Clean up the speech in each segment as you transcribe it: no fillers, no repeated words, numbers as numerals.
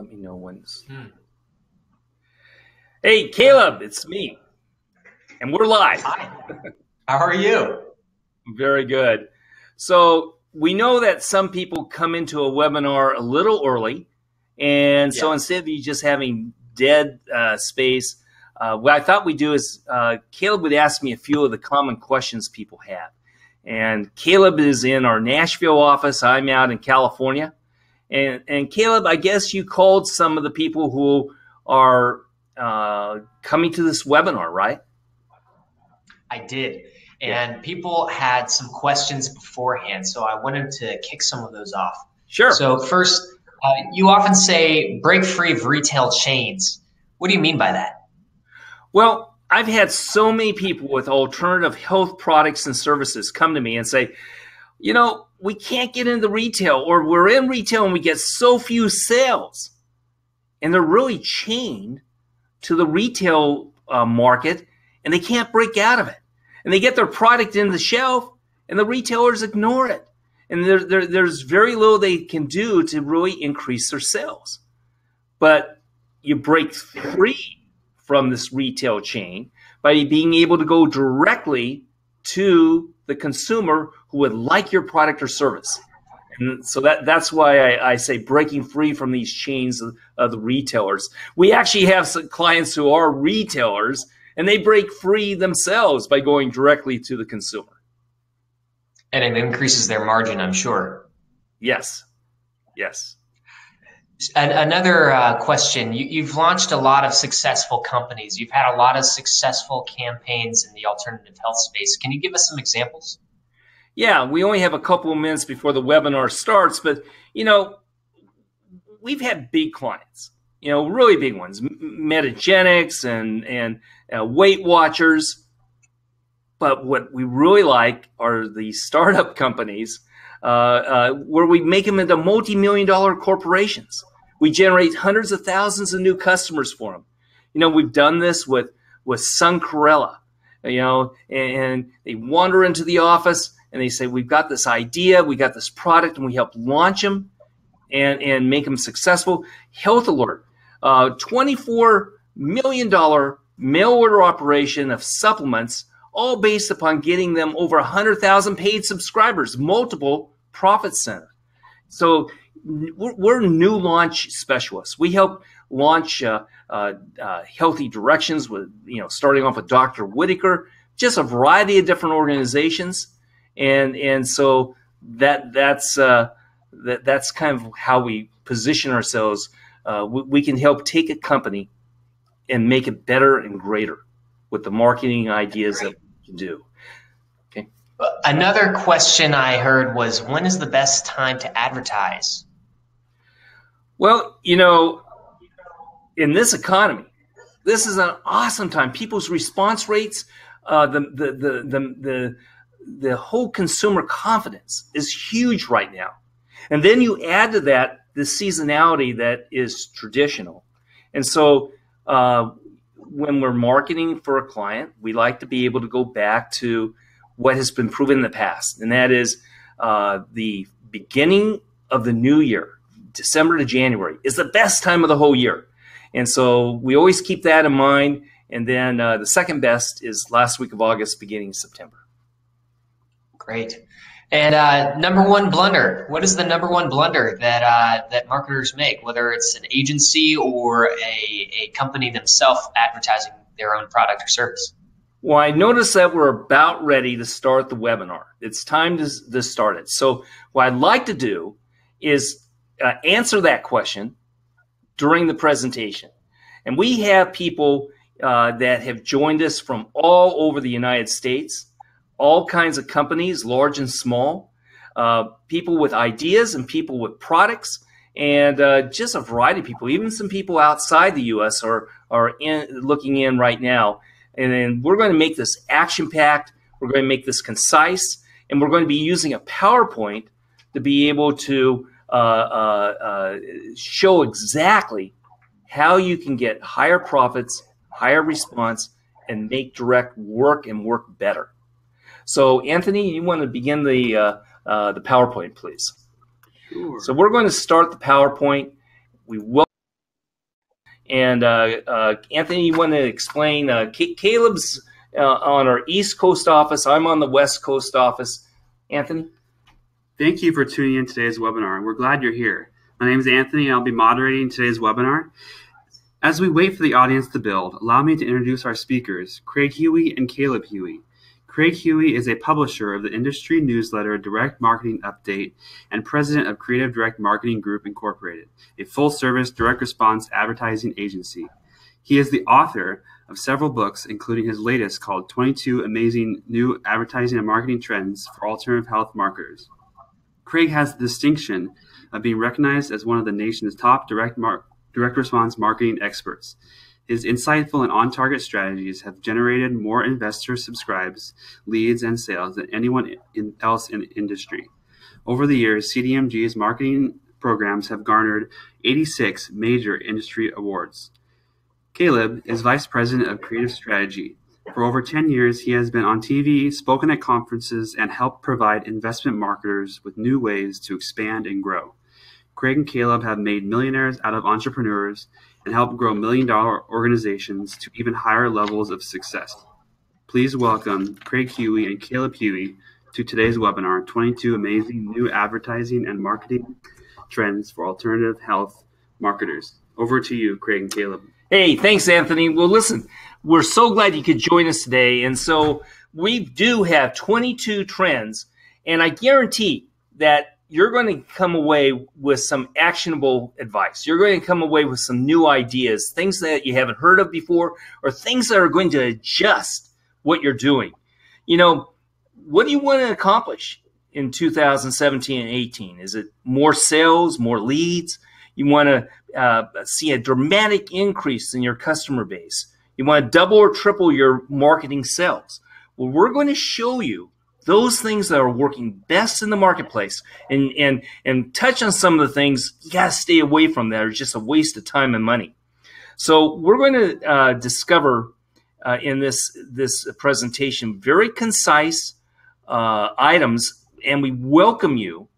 Let me know when it's... Hmm. Hey, Caleb, it's me. And we're live. Hi. How are you? Very good. So we know that some people come into a webinar a little early. And so instead of you just having dead space, what I thought we'd do is Caleb would ask me a few of the common questions people have. And Caleb is in our Nashville office. I'm out in California. And Caleb, I guess you called some of the people who are coming to this webinar, right? I did. And people had some questions beforehand, so I wanted to kick some of those off. Sure. So first, you often say break free of retail chains. What do you mean by that? Well, I've had so many people with alternative health products and services come to me and say, you know, we can't get into retail, or we're in retail and we get so few sales. And they're really chained to the retail market, and they can't break out of it. And they get their product in the shelf, and the retailers ignore it. And there's very little they can do to really increase their sales. But you break free from this retail chain by being able to go directly to the consumer who would like your product or service. And so that's why I say breaking free from these chains of the retailers. We actually have some clients who are retailers, and they break free themselves by going directly to the consumer. And it increases their margin, I'm sure. Yes. Yes. Another question. You've launched a lot of successful companies. You've had a lot of successful campaigns in the alternative health space. Can you give us some examples? Yeah, we only have a couple of minutes before the webinar starts, but, you know, we've had big clients, you know, really big ones, Metagenics and Weight Watchers. But what we really like are the startup companies where we make them into multi-million-dollar corporations. We generate hundreds of thousands of new customers for them. You know, we've done this with Suncorella, you know, and they wander into the office and they say, we've got this idea, we got this product, and we help launch them and make them successful. Health Alert, $24 million mail order operation of supplements, all based upon getting them over 100,000 paid subscribers, multiple profit centers. So we're new launch specialists. We help launch Healthy Directions with, you know, starting off with Dr. Whitaker, just a variety of different organizations. And so that's kind of how we position ourselves. We can help take a company and make it better and greater with the marketing ideas that we can do. Okay. Another question I heard was, when is the best time to advertise? Well, you know, in this economy, this is an awesome time. People's response rates, the whole consumer confidence is huge right now. And then you add to that the seasonality that is traditional. And so when we're marketing for a client, we like to be able to go back to what has been proven in the past. And that is the beginning of the new year, December to January, is the best time of the whole year. And so we always keep that in mind. And then the second best is last week of August, beginning of September. Great. And number one blunder. What is the number one blunder that marketers make, whether it's an agency or a company themselves advertising their own product or service? Well, I noticed that we're about ready to start the webinar. It's time to start it. So what I'd like to do is answer that question during the presentation. And we have people that have joined us from all over the United States, all kinds of companies, large and small, people with ideas and people with products, and just a variety of people. Even some people outside the U.S. are looking in right now. And then we're going to make this action-packed. We're going to make this concise, and we're going to be using a PowerPoint to be able to show exactly how you can get higher profits, higher response, and make direct work and work better. So, Anthony, you want to begin the PowerPoint, please? Sure. So we're going to start the PowerPoint. We will And Anthony, you want to explain? Caleb's on our East Coast office. I'm on the West Coast office. Anthony? Thank you for tuning in today's webinar. We're glad you're here. My name is Anthony, and I'll be moderating today's webinar. As we wait for the audience to build, allow me to introduce our speakers, Craig Huey and Caleb Huey. Craig Huey is a publisher of the industry newsletter Direct Marketing Update and president of Creative Direct Marketing Group Incorporated, a full-service direct response advertising agency. He is the author of several books, including his latest called 22 Amazing New Advertising and Marketing Trends for Alternative Health Marketers. Craig has the distinction of being recognized as one of the nation's top direct response marketing experts. His insightful and on-target strategies have generated more investor subscribes, leads, and sales than anyone else in the industry. Over the years, CDMG's marketing programs have garnered 86 major industry awards. Caleb is Vice President of Creative Strategy. For over 10 years, he has been on TV, spoken at conferences, and helped provide investment marketers with new ways to expand and grow. Craig and Caleb have made millionaires out of entrepreneurs and helped grow million-dollar organizations to even higher levels of success. Please welcome Craig Huey and Caleb Huey to today's webinar, 22 Amazing New Advertising and Marketing Trends for Alternative Health Marketers. Over to you, Craig and Caleb. Hey, thanks, Anthony. Well, listen, we're so glad you could join us today. And so we do have 22 trends, and I guarantee that you're going to come away with some actionable advice. You're going to come away with some new ideas, things that you haven't heard of before, or things that are going to adjust what you're doing. You know, what do you want to accomplish in 2017 and 18? Is it more sales, more leads? You want to see a dramatic increase in your customer base. You want to double or triple your marketing sales. Well, we're going to show you those things that are working best in the marketplace and touch on some of the things you got to stay away from that are just a waste of time and money. So we're going to discover in this presentation very concise items, and we welcome you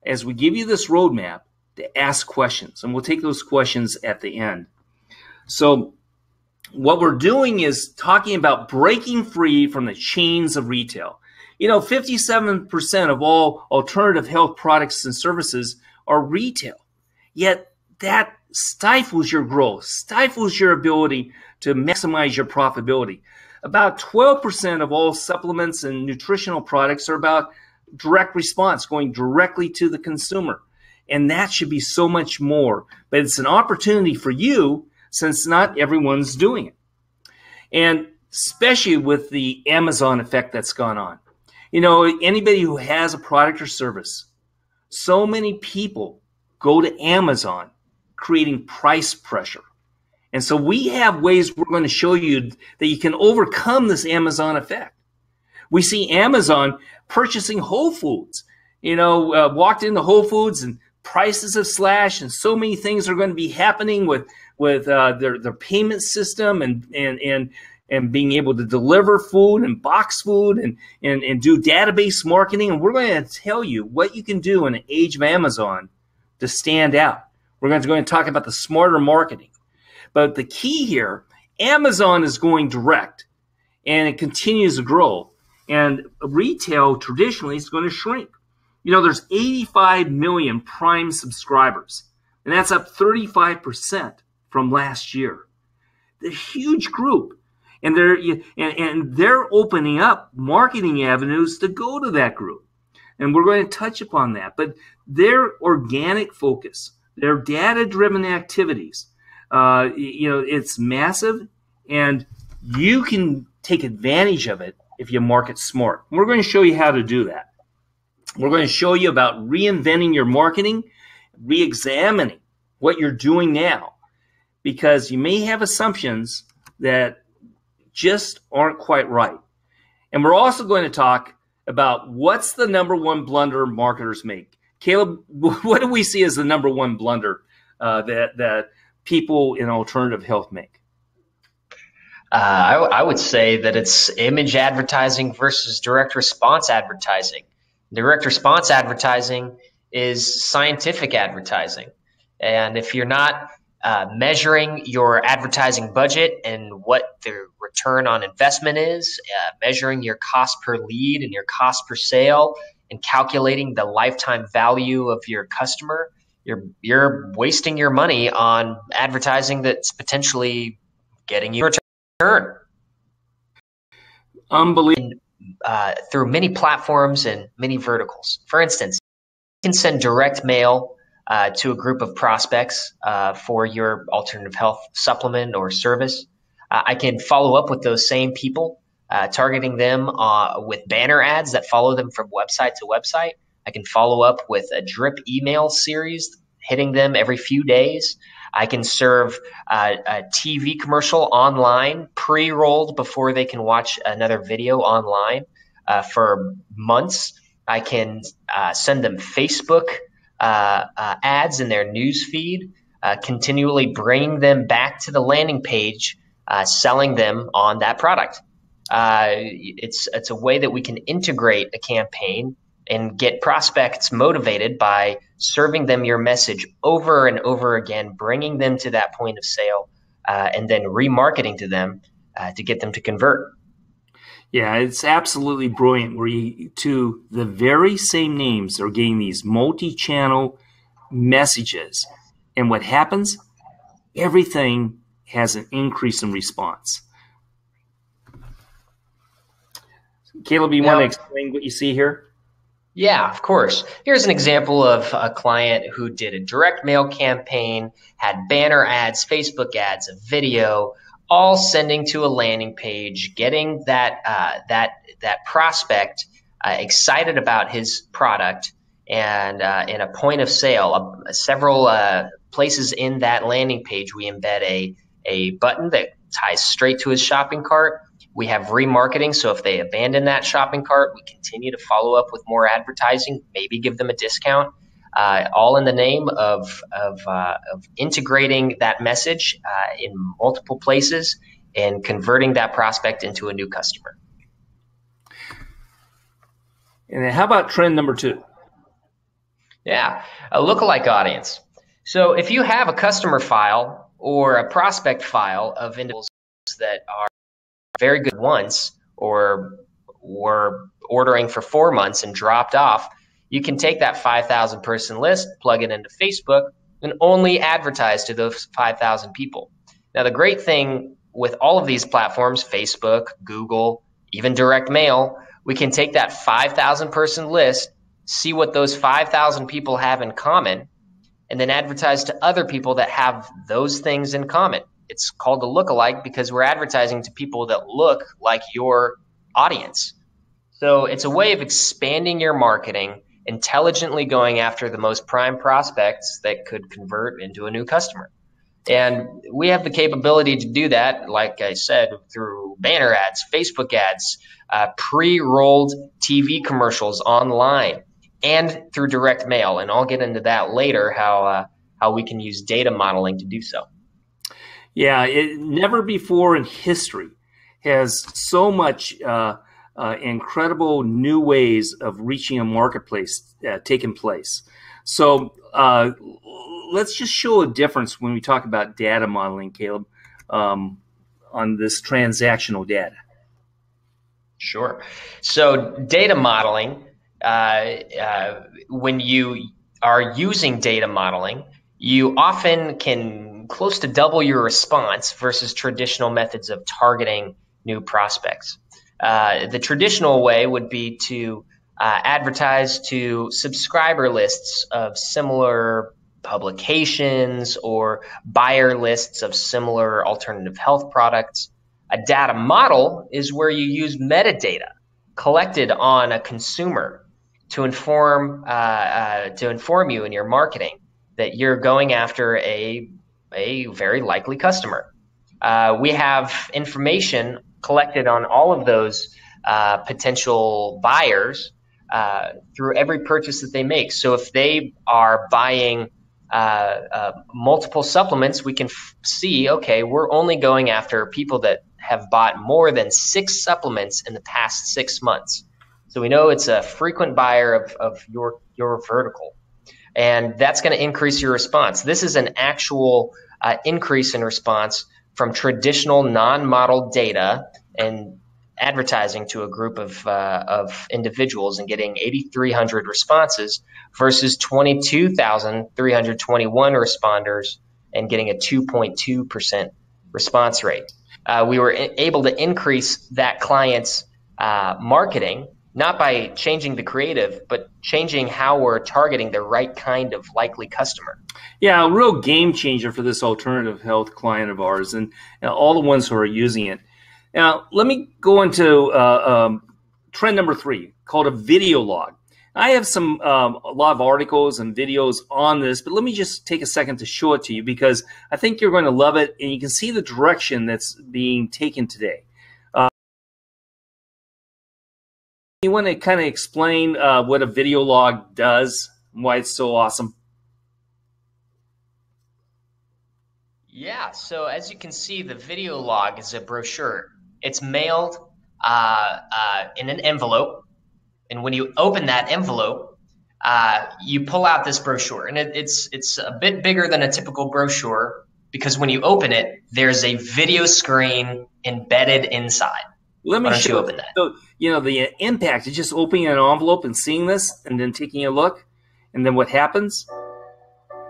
as we give you this roadmap to ask questions, and we'll take those questions at the end. So what we're doing is talking about breaking free from the chains of retail. You know, 57% of all alternative health products and services are retail, yet that stifles your growth, stifles your ability to maximize your profitability. About 12% of all supplements and nutritional products are about direct response, going directly to the consumer. And that should be so much more. But it's an opportunity for you since not everyone's doing it. And especially with the Amazon effect that's gone on. You know, anybody who has a product or service, so many people go to Amazon creating price pressure. And so we have ways we're going to show you that you can overcome this Amazon effect. We see Amazon purchasing Whole Foods. You know, walked into Whole Foods and prices have slashed, and so many things are going to be happening with their payment system and being able to deliver food and box food and do database marketing. And we're going to tell you what you can do in the age of Amazon to stand out. We're going to talk about the smarter marketing. But the key here, Amazon is going direct, and it continues to grow. And retail traditionally is going to shrink. You know, there's 85 million Prime subscribers, and that's up 35% from last year. The huge group. And they're opening up marketing avenues to go to that group. And we're going to touch upon that. But their organic focus, their data-driven activities, you know, it's massive, and you can take advantage of it if you market smart. And we're going to show you how to do that. We're going to show you about reinventing your marketing, re-examining what you're doing now, because you may have assumptions that just aren't quite right. And we're also going to talk about what's the number one blunder marketers make. Caleb, what do we see as the number one blunder that people in alternative health make? I would say that it's image advertising versus direct response advertising. Direct response advertising is scientific advertising. And if you're not measuring your advertising budget and what the return on investment is, measuring your cost per lead and your cost per sale, and calculating the lifetime value of your customer, you're wasting your money on advertising that's potentially getting you a return. Unbelievable. Through many platforms and many verticals. For instance, you can send direct mail to a group of prospects for your alternative health supplement or service. I can follow up with those same people, targeting them with banner ads that follow them from website to website. I can follow up with a drip email series, hitting them every few days. I can serve a TV commercial online, pre-rolled before they can watch another video online for months. I can send them Facebook ads in their news feed, continually bringing them back to the landing page, selling them on that product. It's a way that we can integrate a campaign and get prospects motivated by serving them your message over and over again, bringing them to that point of sale, and then remarketing to them to get them to convert. Yeah, it's absolutely brilliant where to the very same names are getting these multi-channel messages. And what happens? Everything has an increase in response. Caleb, you want to explain what you see here? Yeah, of course. Here's an example of a client who did a direct mail campaign, had banner ads, Facebook ads, a video, all sending to a landing page, getting that prospect excited about his product, and in a point of sale, several places in that landing page, we embed a button that ties straight to his shopping cart. We have remarketing, so if they abandon that shopping cart, we continue to follow up with more advertising, maybe give them a discount, all in the name of integrating that message in multiple places and converting that prospect into a new customer. And how about trend number 2? Yeah, a lookalike audience. So if you have a customer file or a prospect file of individuals that are very good once or were ordering for 4 months and dropped off, you can take that 5,000 person list, plug it into Facebook, and only advertise to those 5,000 people. Now, the great thing with all of these platforms, Facebook, Google, even direct mail, we can take that 5,000 person list, see what those 5,000 people have in common, and then advertise to other people that have those things in common. It's called a lookalike because we're advertising to people that look like your audience. So it's a way of expanding your marketing, intelligently going after the most prime prospects that could convert into a new customer. And we have the capability to do that, like I said, through banner ads, Facebook ads, pre-rolled TV commercials online, and through direct mail. And I'll get into that later, how we can use data modeling to do so. Yeah, never before in history has so much incredible new ways of reaching a marketplace taken place. So let's just show a difference when we talk about data modeling, Caleb, on this transactional data. Sure. So data modeling, when you are using data modeling, you often can close to double your response versus traditional methods of targeting new prospects. The traditional way would be to advertise to subscriber lists of similar publications or buyer lists of similar alternative health products. A data model is where you use metadata collected on a consumer to inform you in your marketing that you're going after a very likely customer. We have information collected on all of those potential buyers through every purchase that they make. So if they are buying multiple supplements, we can see, okay, we're only going after people that have bought more than 6 supplements in the past 6 months. So we know it's a frequent buyer of your vertical. And that's going to increase your response. This is an actual increase in response from traditional non-modeled data and advertising to a group of individuals and getting 8,300 responses versus 22,321 responders and getting a 2.2% response rate. We were able to increase that client's marketing, not by changing the creative, but changing how we're targeting the right kind of likely customer. Yeah, a real game changer for this alternative health client of ours and all the ones who are using it. Now, let me go into trend number 3, called a video log. I have a lot of articles and videos on this, but let me just take a second to show it to you because I think you're going to love it, and you can see the direction that's being taken today. You want to kind of explain what a video log does and why it's so awesome? Yeah, so as you can see, the video log is a brochure. It's mailed in an envelope, and when you open that envelope, you pull out this brochure, and it's a bit bigger than a typical brochure because when you open it, there's a video screen embedded inside. Let me show you open that. So, the impact is just opening an envelope and seeing this and then taking a look, and then what happens?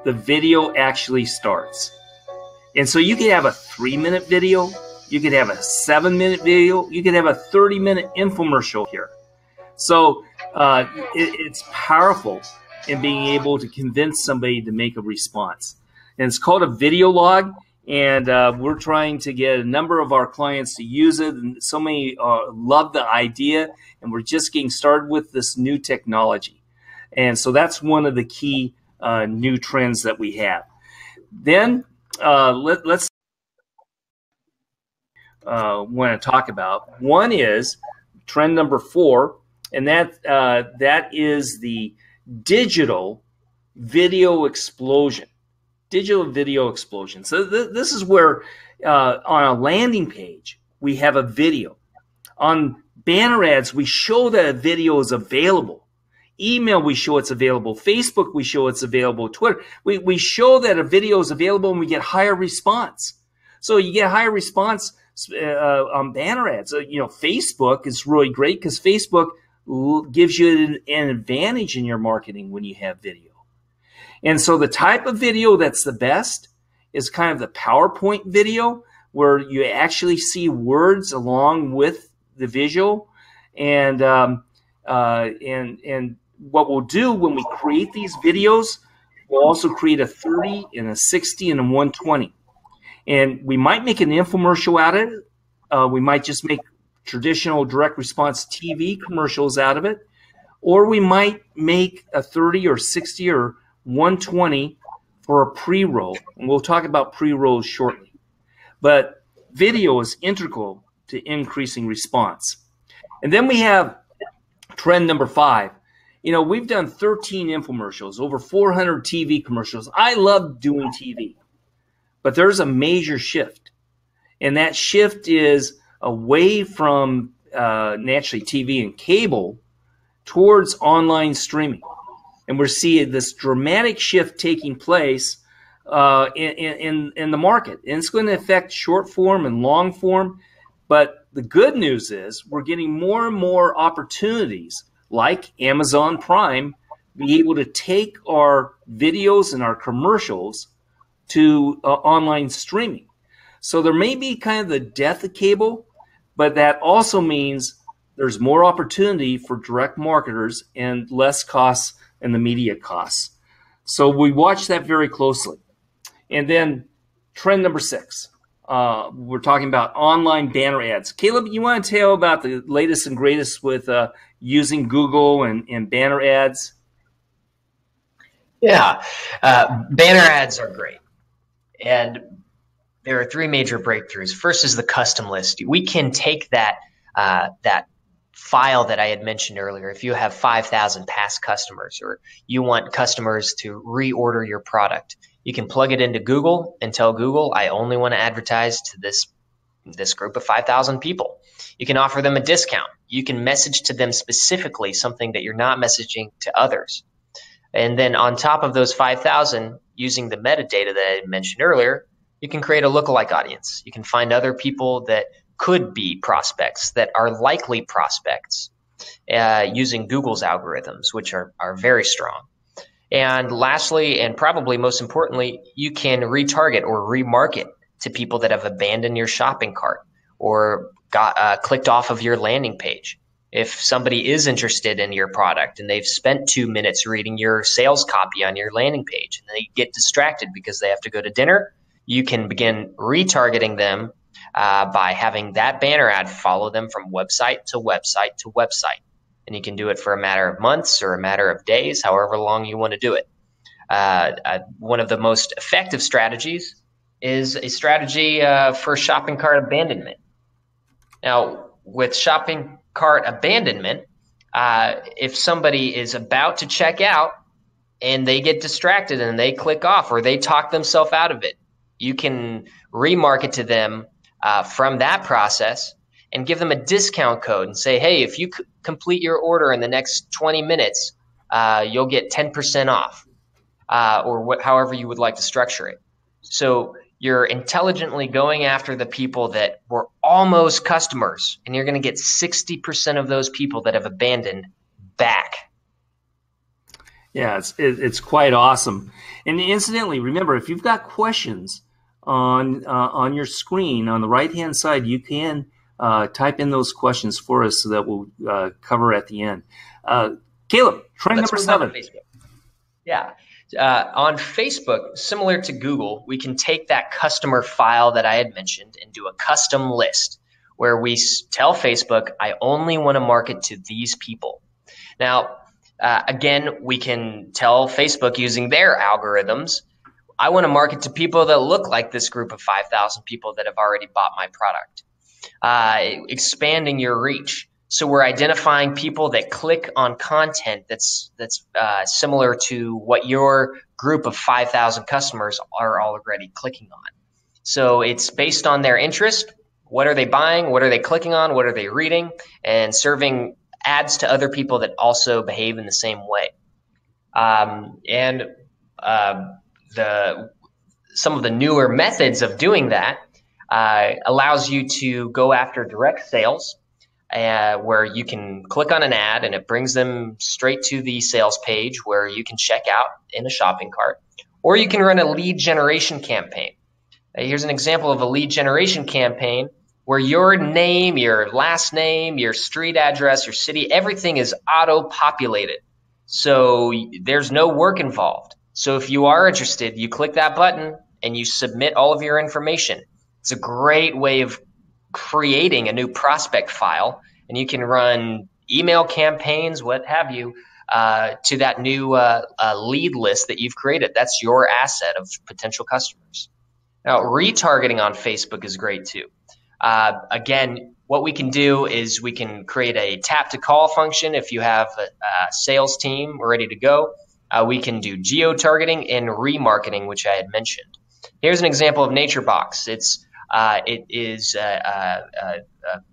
The video actually starts. And so you could have a 3-minute video, you could have a 7-minute video, you could have a 30-minute infomercial here. So it's powerful in being able to convince somebody to make a response. And it's called a video log, and we're trying to get a number of our clients to use it. And so many love the idea, and we're just getting started with this new technology. And so that's one of the key new trends that we have. Then let's want to talk about. One is trend number 4, and that is the digital video explosion. Digital video explosion. So this is where on a landing page we have a video. On banner ads we show that a video is available. Email, we show it's available. Facebook, we show it's available. Twitter, we show that a video is available, and we get higher response. So you get higher response on banner ads. Facebook is really great because Facebook gives you an advantage in your marketing when you have video. And so the type of video that's the best is kind of the PowerPoint video, where you actually see words along with the visual. And what we'll do when we create these videos, we'll also create a 30 and a 60 and a 120. And we might make an infomercial out of it. We might just make traditional direct response TV commercials out of it. Or we might make a 30 or 60 or 120 for a pre-roll. And we'll talk about pre-rolls shortly. But video is integral to increasing response. And then we have trend number 5. We've done 13 infomercials, over 400 TV commercials. I love doing TV, but there's a major shift. And that shift is away from naturally TV and cable towards online streaming. And we're seeing this dramatic shift taking place in the market. And it's going to affect short form and long form. But the good news is we're getting more and more opportunities, like Amazon Prime, be able to take our videos and our commercials to online streaming. So there may be kind of the death of cable, but that also means there's more opportunity for direct marketers and less costs in the media costs. So we watch that very closely. And then trend number 6, we're talking about online banner ads. Caleb, you want to tell about the latest and greatest with using Google and banner ads? Yeah, banner ads are great. And there are 3 major breakthroughs. First is the custom list. We can take that file that I had mentioned earlier. If you have 5,000 past customers, or you want customers to reorder your product, you can plug it into Google and tell Google, I only want to advertise to this group of 5,000 people. You can offer them a discount. You can message to them specifically something that you're not messaging to others. And then on top of those 5,000, using the metadata that I mentioned earlier, You can create a lookalike audience. You can find other people that could be prospects, that are likely prospects, using Google's algorithms, which are very strong. And lastly, and probably most importantly, you can retarget or remarket to people that have abandoned your shopping cart or got clicked off of your landing page. If somebody is interested in your product and they've spent 2 minutes reading your sales copy on your landing page and they get distracted because they have to go to dinner, you can begin retargeting them by having that banner ad follow them from website to website to website. And you can do it for a matter of months or a matter of days, however long you want to do it. One of the most effective strategies is a strategy for shopping cart abandonment. Now, with shopping cart abandonment, if somebody is about to check out and they get distracted and they click off or they talk themselves out of it, you can remarket to them from that process and give them a discount code and say, hey, if you complete your order in the next 20 minutes, you'll get 10% off, or however you would like to structure it. So you're intelligently going after the people that were almost customers, and you're going to get 60% of those people that have abandoned back. Yeah, it's quite awesome. And incidentally, remember, if you've got questions on your screen on the right-hand side, you can type in those questions for us so that we'll cover at the end. Caleb, trend number 7. Yeah. On Facebook, similar to Google, we can take that customer file that I had mentioned and do a custom list where we tell Facebook, I only want to market to these people. Now, again, we can tell Facebook using their algorithms, I want to market to people that look like this group of 5,000 people that have already bought my product. Expanding your reach. So we're identifying people that click on content that's similar to what your group of 5,000 customers are already clicking on. So it's based on their interest. What are they buying? What are they clicking on? What are they reading? And serving ads to other people that also behave in the same way. Some of the newer methods of doing that allows you to go after direct sales, where you can click on an ad and it brings them straight to the sales page where you can check out in a shopping cart. Or you can run a lead generation campaign. Here's an example of a lead generation campaign where your name, your last name, your street address, your city, everything is auto-populated. So there's no work involved. So if you are interested, you click that button and you submit all of your information. It's a great way of creating a new prospect file, and you can run email campaigns, what have you, to that new lead list that you've created. That's your asset of potential customers. Now, retargeting on Facebook is great too. Again, what we can do is we can create a tap to call function. If you have a sales team ready to go, we can do geo-targeting and remarketing, which I had mentioned. Here's an example of NatureBox. It is a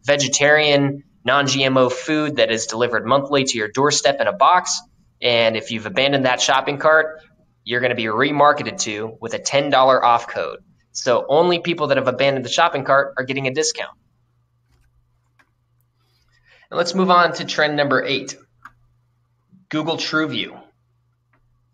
vegetarian, non-GMO food that is delivered monthly to your doorstep in a box. And if you've abandoned that shopping cart, you're going to be remarketed to with a $10 off code. So only people that have abandoned the shopping cart are getting a discount. And let's move on to trend number 8, Google TrueView.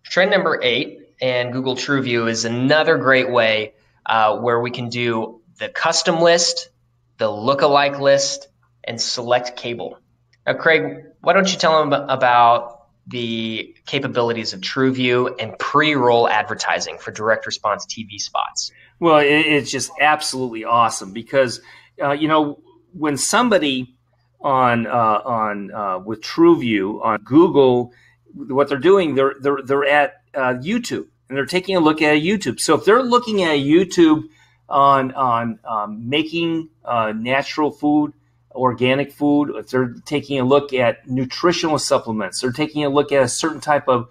Trend number 8 and Google TrueView is another great way where we can do the custom list, the lookalike list, and select cable. Now, Craig, why don't you tell them about the capabilities of TrueView and pre-roll advertising for direct response TV spots? Well, it's just absolutely awesome because, when somebody with TrueView on Google, what they're doing, they're at YouTube and they're taking a look at YouTube. So if they're looking at YouTube on making natural food, organic food, if they're taking a look at nutritional supplements, they're taking a look at a certain type of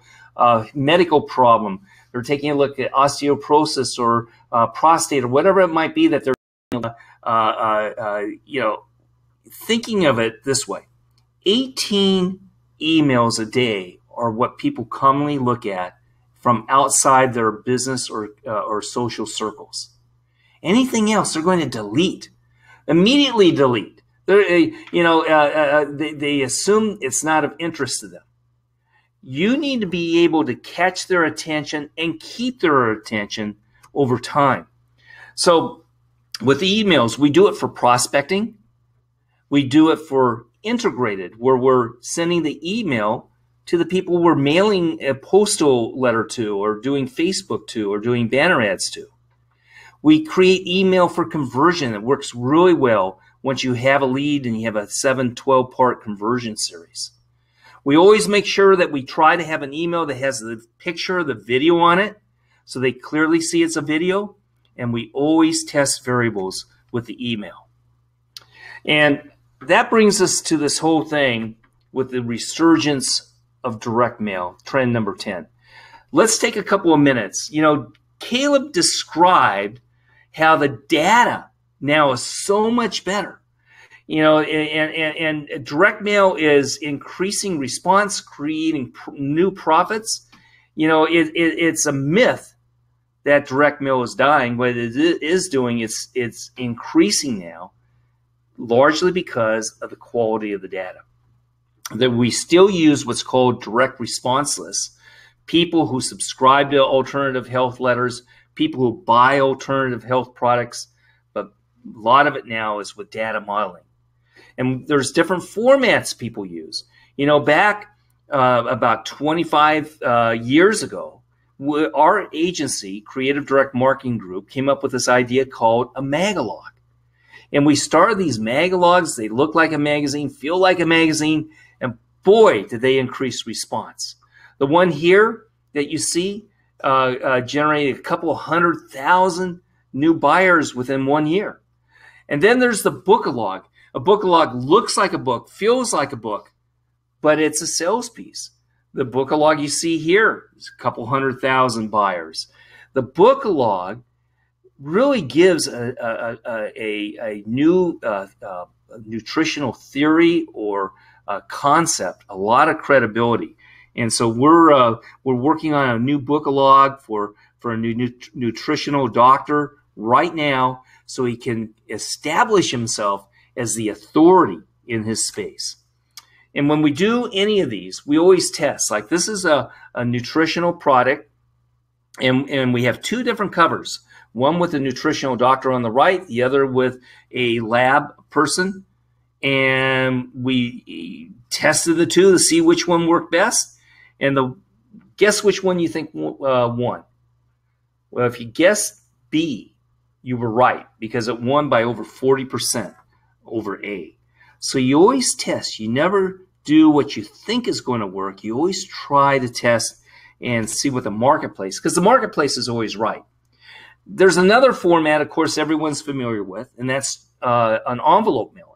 medical problem, they're taking a look at osteoporosis or prostate or whatever it might be that they're thinking of it this way. 18 emails a day are what people commonly look at from outside their business or social circles. Anything else, they're going to delete, immediately delete. They assume it's not of interest to them. You need to be able to catch their attention and keep their attention over time. So with emails, we do it for prospecting. We do it for integrated, where we're sending the email to the people we're mailing a postal letter to, or doing Facebook to, or doing banner ads to. We create email for conversion that works really well once you have a lead and you have a 12-part conversion series. We always make sure that we try to have an email that has the picture, the video on it, so they clearly see it's a video. And we always test variables with the email. And that brings us to this whole thing with the resurgence of direct mail, trend number 10. Let's take a couple of minutes. Caleb described how the data now is so much better. And direct mail is increasing response, creating new profits. It's a myth that direct mail is dying. What it is doing, it's increasing now, largely because of the quality of the data. That we still use what's called direct response lists. People who subscribe to alternative health letters, people who buy alternative health products, but a lot of it now is with data modeling. And there's different formats people use. Back about 25 years ago, our agency, Creative Direct Marketing Group, came up with this idea called a magalog. And we started these magalogs. They look like a magazine, feel like a magazine, and boy, did they increase response. The one here that you see generated a couple of 100,000 new buyers within 1 year. And then there's the bookalog. A bookalog looks like a book, feels like a book, but it's a sales piece. The bookalog you see here is a couple 100,000 buyers. The bookalog really gives a new nutritional theory or concept a lot of credibility. And so we're working on a new bookalog for a new nutritional doctor right now, so he can establish himself as the authority in his space. And when we do any of these, we always test. Like, this is a nutritional product, and we have two different covers. One with a nutritional doctor on the right, the other with a lab person. And we tested the two to see which one worked best. And guess which one you think won? Well, if you guessed B, you were right, because it won by over 40% over A. So you always test. You never do what you think is going to work. You always try to test and see what the marketplace, because the marketplace is always right. There's another format, of course, everyone's familiar with, and that's an envelope mailing.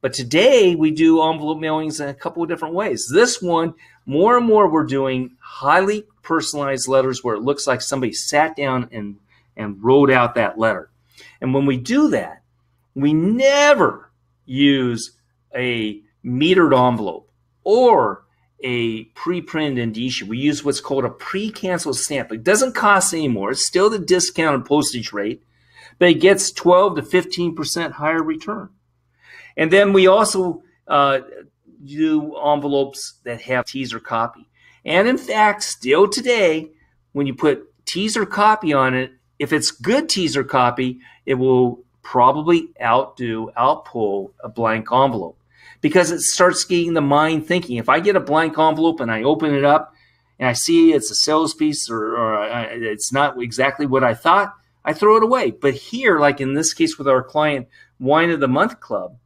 But today we do envelope mailings in a couple of different ways. This one, more and more, we're doing highly personalized letters where it looks like somebody sat down and wrote out that letter. And when we do that, we never use a metered envelope or a pre-printed indicia. We use what's called a pre-canceled stamp. It doesn't cost any more. It's still the discounted postage rate, but it gets 12 to 15% higher return. And then we also do envelopes that have teaser copy. And in fact, still today, when you put teaser copy on it, if it's good teaser copy, it will probably outpull a blank envelope, because it starts getting the mind thinking. If I get a blank envelope and I open it up and I see it's a sales piece or it's not exactly what I thought, I throw it away. But here, like in this case with our client, Wine of the Month Club,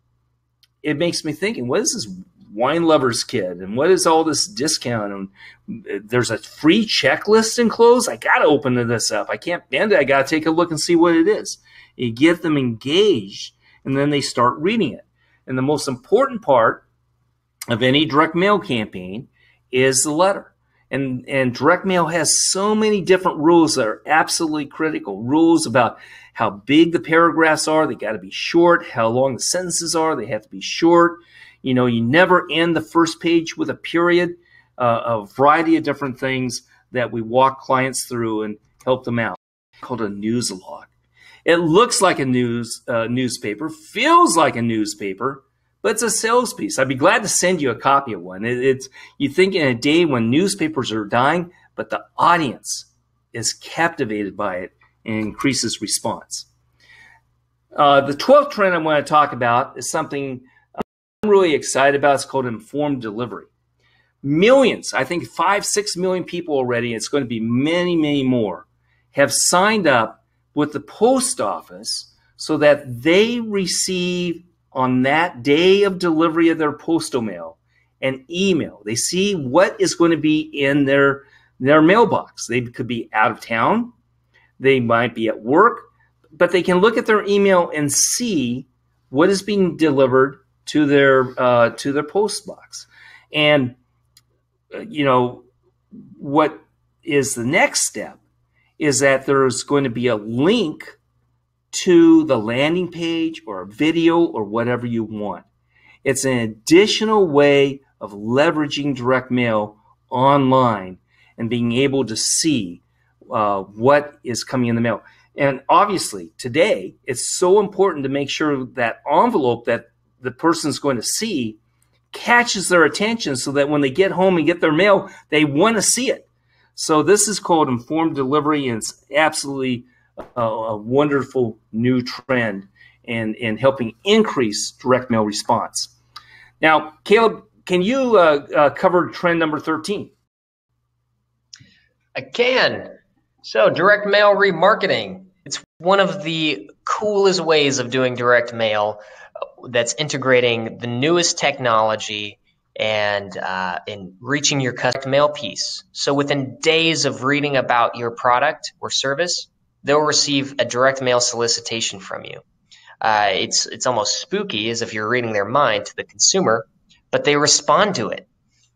it makes me thinking, what is this wine lover's kit? And what is all this discount? And there's a free checklist enclosed. I got to open this up. I can't bend it. I got to take a look and see what it is. You get them engaged, and then they start reading it. And the most important part of any direct mail campaign is the letter. And direct mail has so many different rules that are absolutely critical. Rules about how big the paragraphs are. They got to be short. How long the sentences are. They have to be short. You never end the first page with a period. A variety of different things that we walk clients through and help them out. It's called a news log. It looks like a newspaper, feels like a newspaper, but it's a sales piece. I'd be glad to send you a copy of one. You think in a day when newspapers are dying, but the audience is captivated by it and increases response. The 12th trend I want to talk about is something I'm really excited about. It's called informed delivery. Millions, I think 5-6 million people already, it's going to be many, many more, have signed up with the post office so that they receive on that day of delivery of their postal mail an email. They see what is going to be in their mailbox. They could be out of town. They might be at work, but they can look at their email and see what is being delivered to their post box. And what is the next step is that there's going to be a link to the landing page or a video or whatever you want. It's an additional way of leveraging direct mail online and being able to see what is coming in the mail. And obviously today it's so important to make sure that envelope that the person's going to see catches their attention so that when they get home and get their mail, they want to see it. So this is called informed delivery, and it's absolutely a wonderful new trend in helping increase direct mail response. Now, Caleb, can you cover trend number 13? I can. So direct mail remarketing. It's one of the coolest ways of doing direct mail that's integrating the newest technology and in reaching your customer mail piece. So within days of reading about your product or service, they'll receive a direct mail solicitation from you. It's almost spooky, as if you're reading their mind to the consumer, but they respond to it.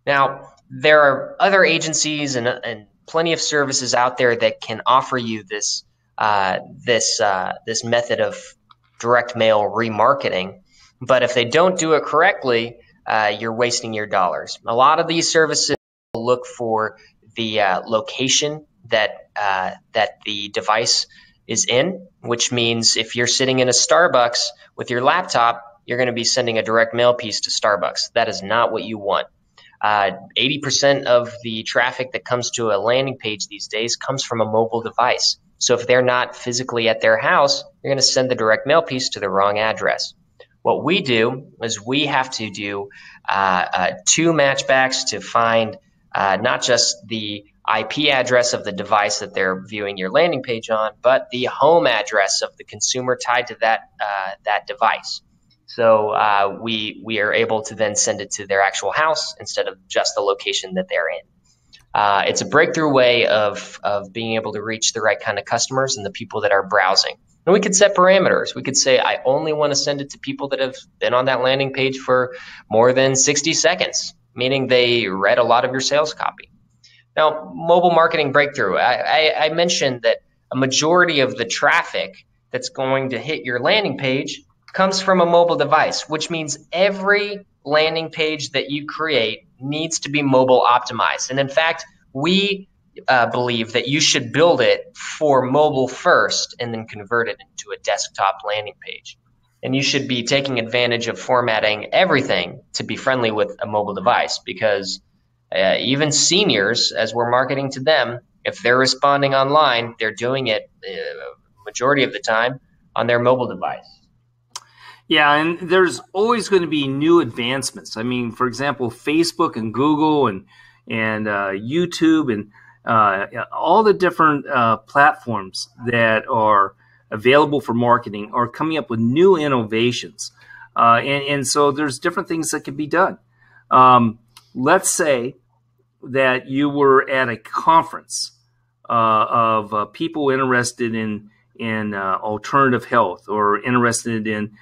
Now, there are other agencies and plenty of services out there that can offer you this method of direct mail remarketing, but if they don't do it correctly, you're wasting your dollars. A lot of these services look for the location that the device is in, which means if you're sitting in a Starbucks with your laptop, you're going to be sending a direct mail piece to Starbucks. That is not what you want. 80% of the traffic that comes to a landing page these days comes from a mobile device. So if they're not physically at their house, you're going to send the direct mail piece to the wrong address. What we do is we have to do 2 matchbacks to find not just the IP address of the device that they're viewing your landing page on, but the home address of the consumer tied to that device. So we are able to then send it to their actual house instead of just the location that they're in. It's a breakthrough way of being able to reach the right kind of customers and the people that are browsing. And we could set parameters. We could say, I only want to send it to people that have been on that landing page for more than 60 seconds, meaning they read a lot of your sales copy. Now, mobile marketing breakthrough. I mentioned that a majority of the traffic that's going to hit your landing page comes from a mobile device, which means every landing page that you create needs to be mobile optimized. And in fact, we believe that you should build it for mobile first and then convert it into a desktop landing page. And you should be taking advantage of formatting everything to be friendly with a mobile device, because even seniors, as we're marketing to them, if they're responding online, they're doing it majority of the time on their mobile device. Yeah, and there's always going to be new advancements. I mean, for example, Facebook and Google and YouTube and all the different platforms that are available for marketing are coming up with new innovations. And so there's different things that can be done. Let's say that you were at a conference of people interested in alternative health or interested in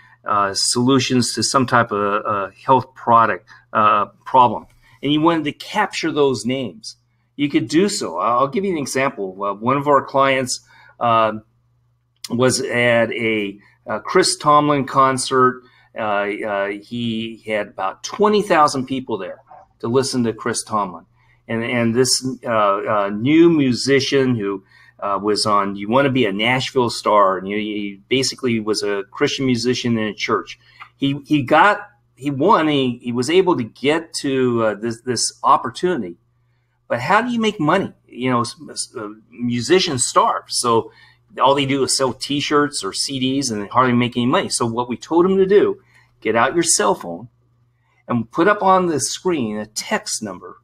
solutions to some type of health product problem, and you wanted to capture those names. You could do so. I'll give you an example. One of our clients was at a Chris Tomlin concert. He had about 20,000 people there to listen to Chris Tomlin. And this new musician who was on You Want to Be a Nashville Star, and he basically was a Christian musician in a church. He won. He was able to get to this opportunity. But how do you make money? Musicians starve, so all they do is sell T-shirts or CDs, and they hardly make any money. So what we told him to do: get out your cell phone and put up on the screen a text number,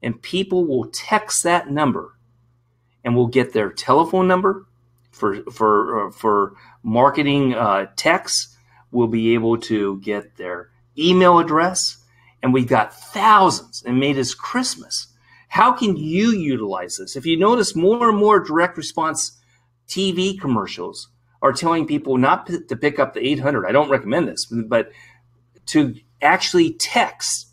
and people will text that number, and we'll get their telephone number for marketing texts. We'll be able to get their email address, and we've got thousands, and made us Christmas. How can you utilize this? If you notice, more and more direct response TV commercials are telling people not to pick up the 800. I don't recommend this, but to actually text.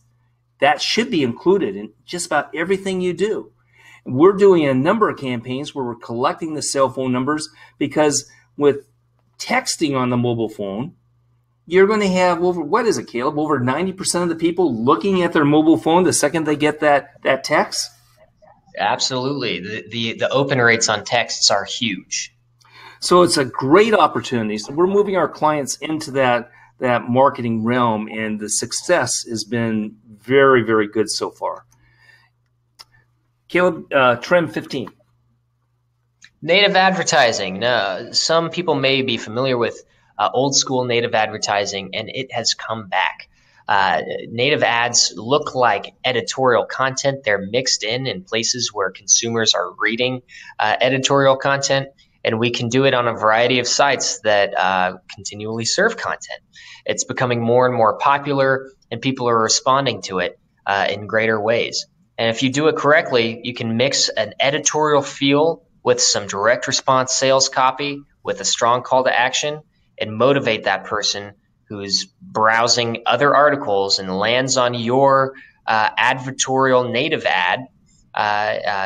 That should be included in just about everything you do. We're doing a number of campaigns where we're collecting the cell phone numbers, because with texting on the mobile phone, you're going to have over, what is it, Caleb? Over 90% of the people looking at their mobile phone the second they get that text? Absolutely. The open rates on texts are huge. So it's a great opportunity. So we're moving our clients into that marketing realm, and the success has been very, very good so far. Caleb, trend 15. Native advertising. Now, some people may be familiar with old school native advertising, and it has come back. Native ads look like editorial content. They're mixed in places where consumers are reading editorial content, and we can do it on a variety of sites that continually serve content. It's becoming more and more popular, and people are responding to it in greater ways. And if you do it correctly, you can mix an editorial feel with some direct response sales copy with a strong call to action, and motivate that person who's browsing other articles and lands on your advertorial native ad.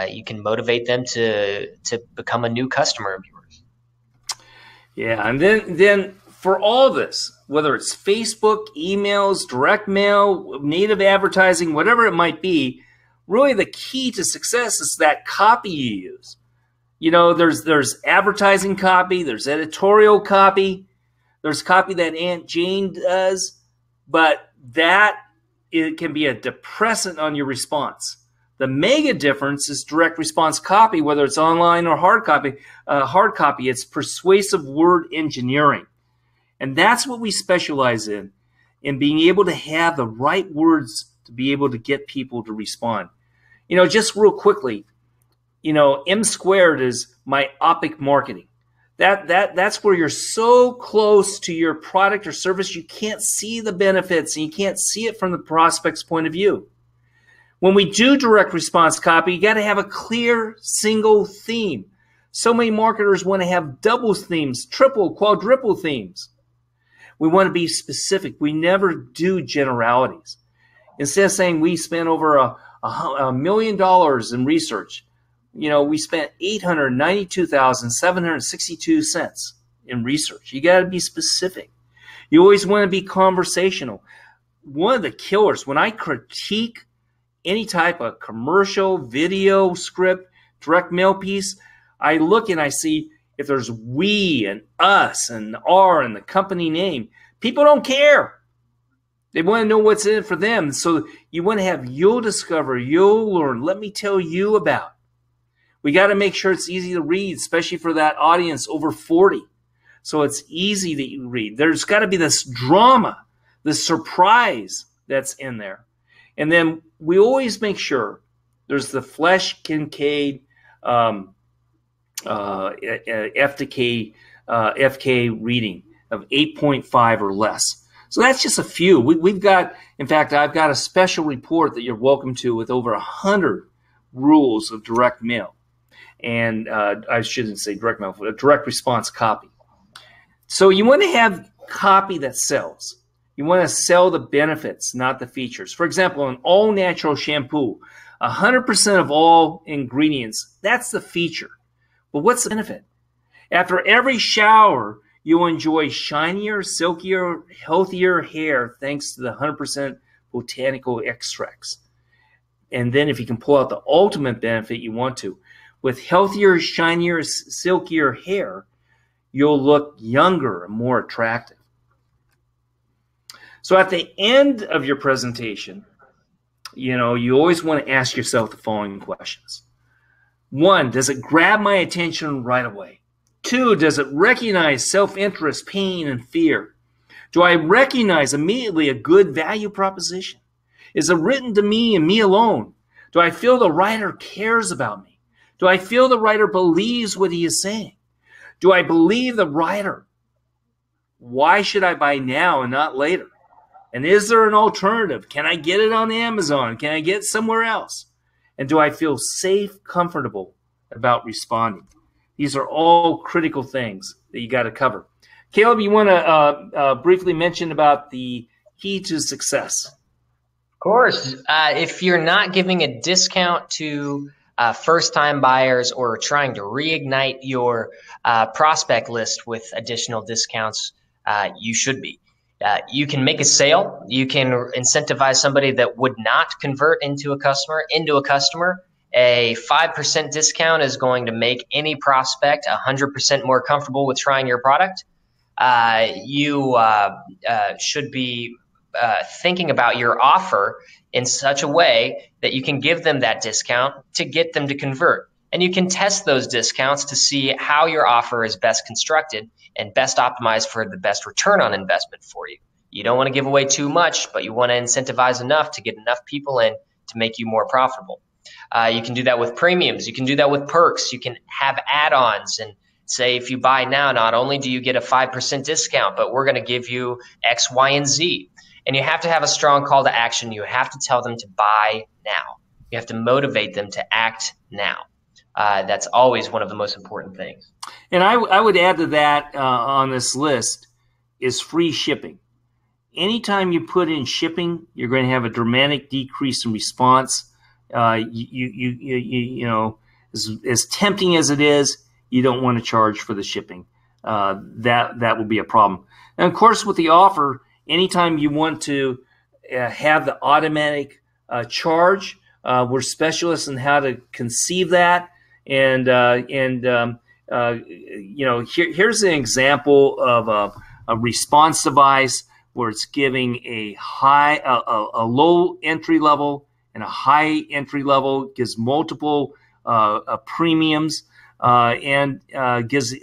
You can motivate them to become a new customer of yours. Yeah, and then for all of this, whether it's Facebook, emails, direct mail, native advertising, whatever it might be, really the key to success is that copy you use. There's advertising copy, there's editorial copy, there's copy that Aunt Jane does, but it can be a depressant on your response. The mega difference is direct response copy, whether it's online or hard copy. It's persuasive word engineering. And that's what we specialize in being able to have the right words to be able to get people to respond. Just real quickly, M squared is myopic marketing. That's where you're so close to your product or service you can't see the benefits, and you can't see it from the prospect's point of view. When we do direct response copy, you got to have a clear single theme. So many marketers want to have double themes, triple, quadruple themes. We want to be specific. We never do generalities. Instead of saying we spent over $1 million in research, we spent $892,762 in research. You got to be specific. You always want to be conversational. One of the killers, when I critique any type of commercial, video, script, direct mail piece, I look and I see if there's we and us and our and the company name. People don't care. They want to know what's in it for them. So you want to have you'll discover, you'll learn, let me tell you about. We got to make sure it's easy to read, especially for that audience over 40. So it's easy that you read. There's got to be this drama, this surprise that's in there. And then we always make sure there's the Flesch Kincaid FK reading of 8.5 or less. So that's just a few. We've got, in fact, I've got a special report that you're welcome to with over 100 rules of direct mail. And I shouldn't say direct mail, but a direct response copy. So you want to have copy that sells. You want to sell the benefits, not the features. For example, an all-natural shampoo, 100% of all ingredients, that's the feature. But what's the benefit? After every shower, you'll enjoy shinier, silkier, healthier hair thanks to the 100% botanical extracts. And then if you can pull out the ultimate benefit you want to, With healthier, shinier, silkier hair, you'll look younger and more attractive. So at the end of your presentation, you always want to ask yourself the following questions. 1, does it grab my attention right away? 2, does it recognize self-interest, pain, and fear? Do I recognize immediately a good value proposition? Is it written to me and me alone? Do I feel the writer cares about me? Do I feel the writer believes what he is saying? Do I believe the writer? Why should I buy now and not later? And is there an alternative? Can I get it on Amazon? Can I get it somewhere else? And do I feel safe, comfortable about responding? These are all critical things that you got to cover. Caleb, you want to briefly mention about the key to success? Of course. If you're not giving a discount to first-time buyers or trying to reignite your prospect list with additional discounts, you should be. You can make a sale. You can incentivize somebody that would not convert into a customer. A 5% discount is going to make any prospect 100% more comfortable with trying your product. You should be thinking about your offer in such a way that you can give them that discount to get them to convert. And you can test those discounts to see how your offer is best constructed and best optimized for the best return on investment for you. You don't want to give away too much, but you want to incentivize enough to get enough people in to make you more profitable. You can do that with premiums. You can do that with perks. You can have add-ons and say, if you buy now, not only do you get a 5% discount, but we're going to give you X, Y, and Z. And you have to have a strong call to action. You have to tell them to buy now. You have to motivate them to act now. That's always one of the most important things. And I would add to that on this list is free shipping. Anytime you put in shipping, you're going to have a dramatic decrease in response. You know, as tempting as it is, you don't want to charge for the shipping. That will be a problem. And of course, with the offer, anytime you want to have the automatic charge, we're specialists in how to conceive that. And you know, here's an example of a response device where it's giving a low entry level and a high entry level, gives multiple premiums, and gives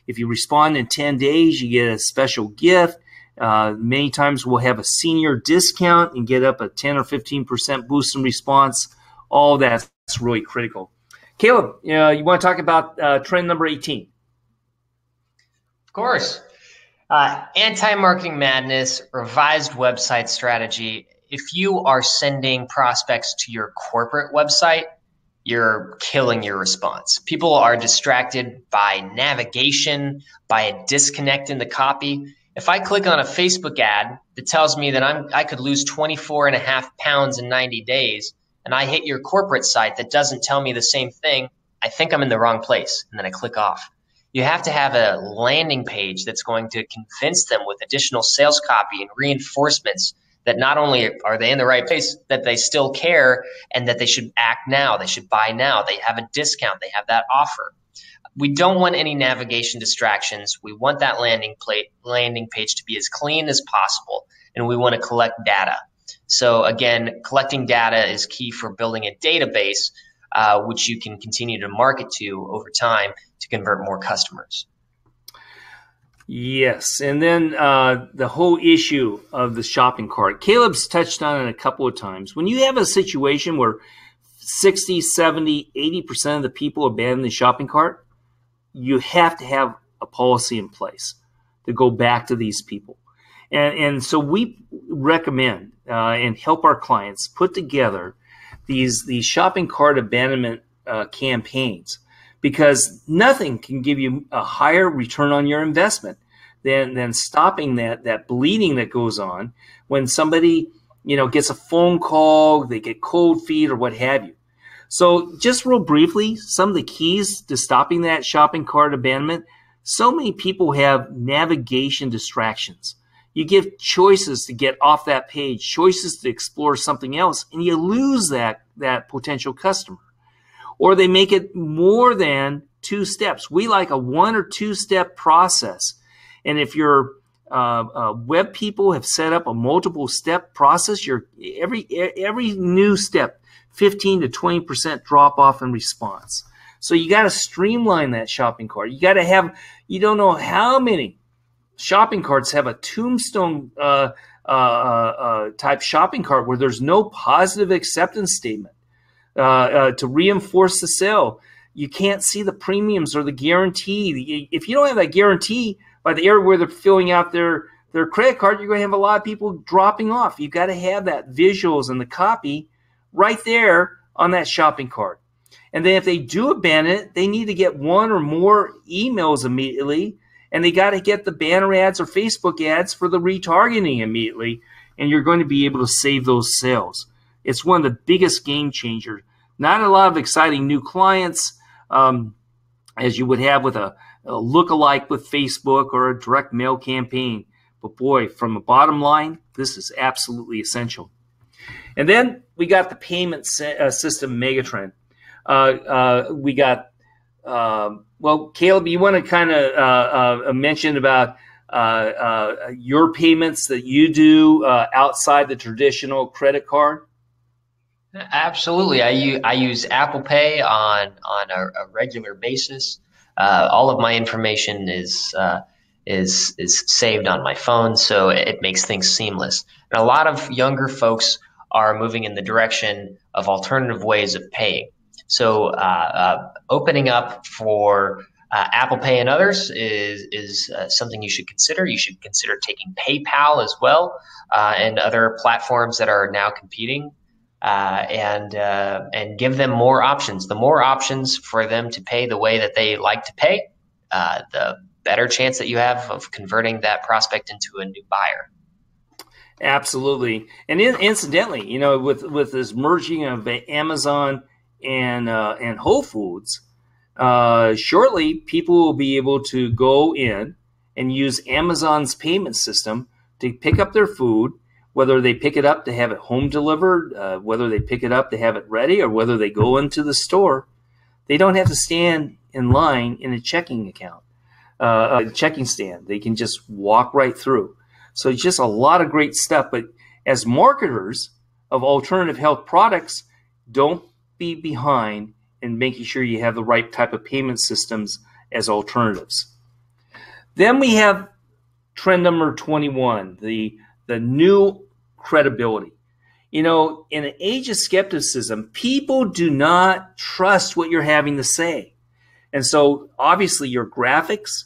if you respond in 10 days, you get a special gift. Many times we'll have a senior discount and get up a 10 or 15% boost in response. All that's really critical. Caleb, you want to talk about trend number 18? Of course. Anti-marketing madness, revised website strategy. If you are sending prospects to your corporate website, you're killing your response. People are distracted by navigation, by a disconnect in the copy. If I click on a Facebook ad that tells me that I could lose 24.5 pounds in 90 days, and I hit your corporate site that doesn't tell me the same thing, I think I'm in the wrong place, and then I click off. You have to have a landing page that's going to convince them with additional sales copy and reinforcements that not only are they in the right place, that they still care and that they should act now, they should buy now, they have a discount, they have that offer. We don't want any navigation distractions. We want that landing page to be as clean as possible, and we want to collect data. So again, collecting data is key for building a database, which you can continue to market to over time to convert more customers. Yes, and then the whole issue of the shopping cart. Caleb's touched on it a couple of times. When you have a situation where 60, 70, 80% of the people abandon the shopping cart, you have to have a policy in place to go back to these people. And so we recommend and help our clients put together these shopping cart abandonment campaigns, because nothing can give you a higher return on your investment than stopping that bleeding that goes on when somebody, you know, gets a phone call, they get cold feet or what have you. So just real briefly, some of the keys to stopping that shopping cart abandonment. So many people have navigation distractions. You give choices to get off that page, choices to explore something else, and you lose that potential customer. or they make it more than 2 steps. We like a 1 or 2 step process. And if your web people have set up a multiple step process, every new step, 15 to 20% drop off in response. So you got to streamline that shopping cart. You got to have, you don't know how many shopping carts have a tombstone type shopping cart where there's no positive acceptance statement to reinforce the sale. You can't see the premiums or the guarantee. If you don't have that guarantee by the area where they're filling out their credit card, you're going to have a lot of people dropping off. You've got to have that visuals and the copy right there on that shopping cart. And then if they do abandon it, they need to get 1 or more emails immediately, and they got to get the banner ads or Facebook ads for the retargeting immediately, and you're going to be able to save those sales. It's one of the biggest game changers. Not a lot of exciting new clients as you would have with a look-alike with Facebook or a direct mail campaign. But boy, from a bottom line, this is absolutely essential. And then we got the payment system megatrend. We got, well, Caleb, you want to kind of mention about your payments that you do outside the traditional credit card? Absolutely. I use Apple Pay on a regular basis. All of my information is saved on my phone, so it makes things seamless. And a lot of younger folks are moving in the direction of alternative ways of paying. So opening up for Apple Pay and others is something you should consider. You should consider taking PayPal as well, and other platforms that are now competing, and give them more options. The more options for them to pay the way that they like to pay, the better chance that you have of converting that prospect into a new buyer. Absolutely. And incidentally, with this merging of Amazon and Whole Foods, shortly people will be able to go in and use Amazon's payment system to pick up their food, whether they pick it up to have it home delivered, whether they pick it up to have it ready, or whether they go into the store. They don't have to stand in line in a checking account, a checking stand. They can just walk right through. So it's just a lot of great stuff. But as marketers of alternative health products, don't be behind in making sure you have the right type of payment systems as alternatives. Then we have trend number 21, the new credibility. In an age of skepticism, people do not trust what you're having to say. And so obviously your graphics,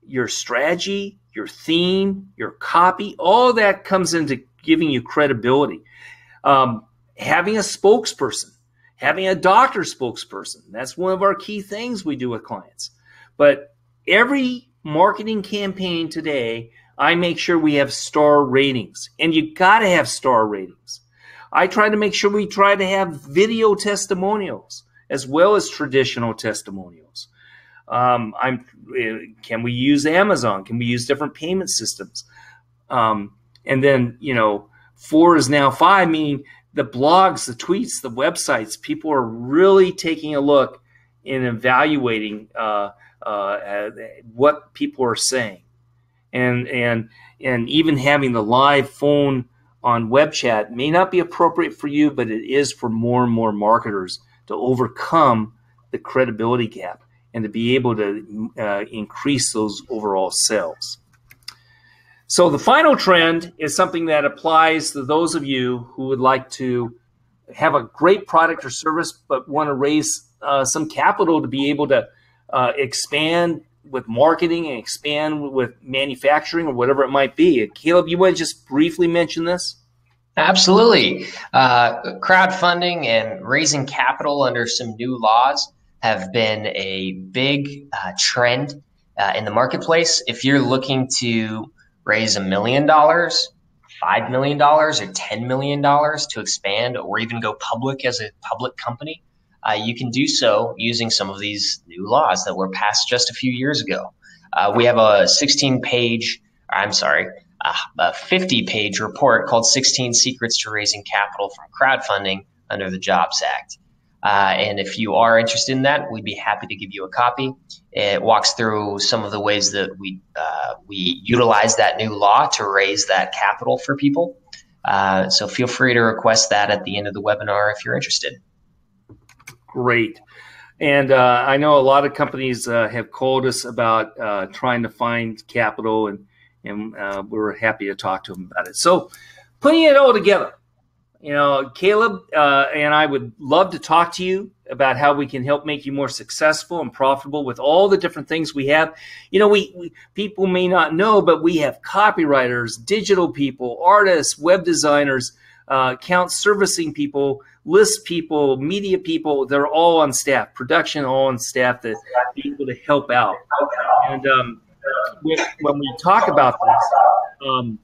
your strategy, your theme, your copy, all that comes into giving you credibility. Having a spokesperson, having a doctor spokesperson, that's one of our key things we do with clients. But every marketing campaign today, I make sure we have star ratings, and you got to have star ratings. I try to make sure we try to have video testimonials as well as traditional testimonials. Can we use Amazon? Can we use different payment systems? And then, 4 is now 5, meaning the blogs, the tweets, the websites. People are really taking a look and evaluating what people are saying, and even having the live phone on web chat may not be appropriate for you, but it is for more and more marketers to overcome the credibility gap and to be able to increase those overall sales. So the final trend is something that applies to those of you who would like to have a great product or service but want to raise some capital to be able to expand with marketing and expand with manufacturing or whatever it might be. Caleb, you want to just briefly mention this? Absolutely. Crowdfunding and raising capital under some new laws have been a big trend in the marketplace. If you're looking to raise $1 million, $5 million, or $10 million to expand or even go public as a public company, you can do so using some of these new laws that were passed just a few years ago. We have a 50-page report called 16 Secrets to Raising Capital from Crowdfunding under the Jobs Act. And if you are interested in that, we'd be happy to give you a copy. It walks through some of the ways that we utilize that new law to raise that capital for people. So feel free to request that at the end of the webinar if you're interested. Great. And I know a lot of companies have called us about trying to find capital, and we're happy to talk to them about it. So putting it all together, Caleb and I would love to talk to you about how we can help make you more successful and profitable with all the different things we have. We people may not know, but we have copywriters, digital people, artists, web designers, account servicing people, list people, media people. They're all on staff, production all on staff to be able to help out. And when we talk about this,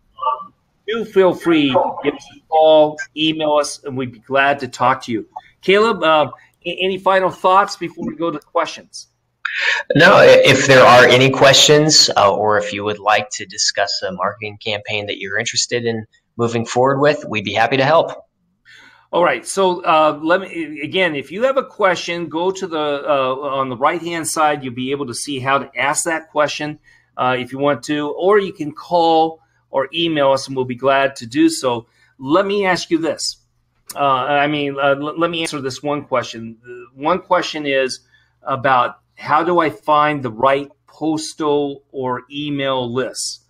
do feel free to give us a call, email us, and we'd be glad to talk to you. Caleb, any final thoughts before we go to questions? No, if there are any questions or if you would like to discuss a marketing campaign that you're interested in moving forward with, we'd be happy to help. All right. So let me again, if you have a question, go to the on the right-hand side. You'll be able to see how to ask that question if you want to, or you can call or email us, and we'll be glad to do so. Let me ask you this. Let me answer this one question. One question is about how do I find the right postal or email lists?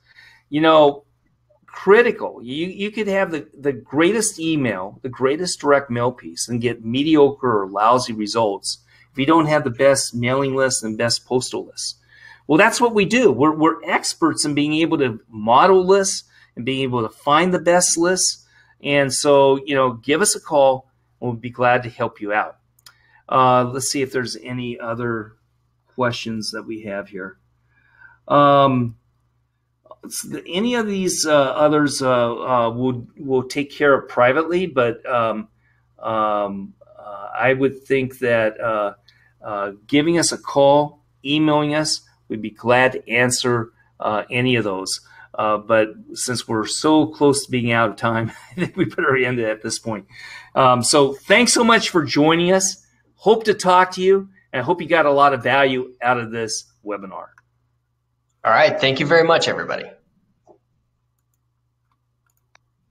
Critical. You could have the greatest email, the greatest direct mail piece, and get mediocre or lousy results if you don't have the best mailing list and best postal lists. Well, that's what we do. We're experts in being able to model lists and being able to find the best lists. And so, give us a call and we'll be glad to help you out. Let's see if there's any other questions that we have here. Any of these others we'll take care of privately, but I would think that giving us a call, emailing us, we'd be glad to answer any of those. But since we're so close to being out of time, I think we better end it at this point. So thanks so much for joining us. Hope to talk to you, and I hope you got a lot of value out of this webinar. All right. Thank you very much, everybody.